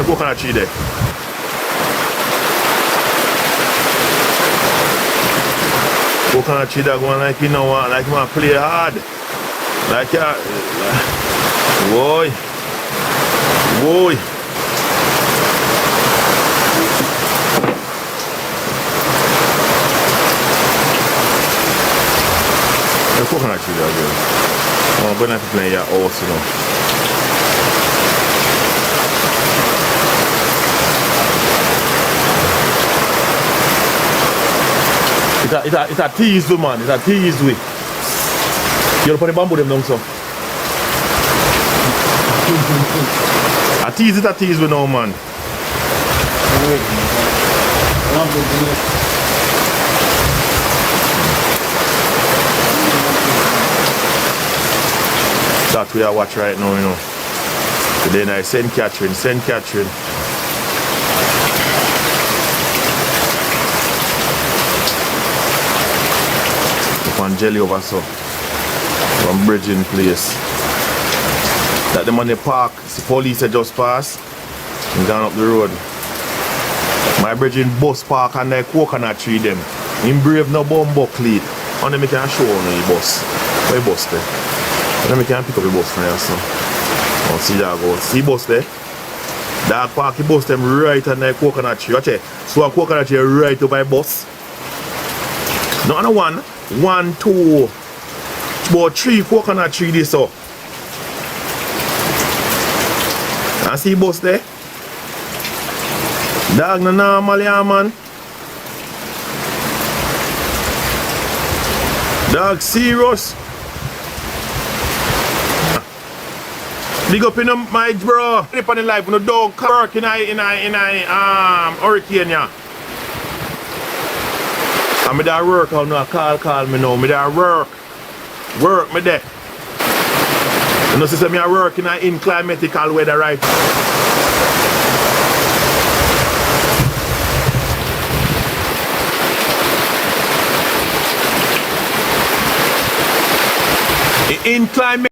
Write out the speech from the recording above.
coconut tree there. Coconut tree that going like you know what, like you want to play hard. Like boy. Boy. The coconut tree there, girl. Oh, but not playing your house, you know. It's a tease, man. It's a tease way. You put the bamboo them down, so. A tease is a tease we now, man. That we are watch right now, you know. Then I St. Catherine. One jelly over so. One bridging place. That them on the park, the police had just passed and gone up the road. My bridging bus park and the coconut tree them. In brave no bumbo cleat. And then we can show on the bus. Where bus there? And then we can pick up the bus from here so. Oh, see that go. See bus there? That park the bus them right on the coconut tree. Watch it. So a coconut tree right up by bus. Not on one. 1, 2, about 3 coconut tree this up. And see bus there? Dog no normal yeah man. Dog serious. Big up in my bro. Up on the life no dog work in hurricane yeah. And me there work out now, call me now, me there work me there. You know say me I work in climatical weather right. In climate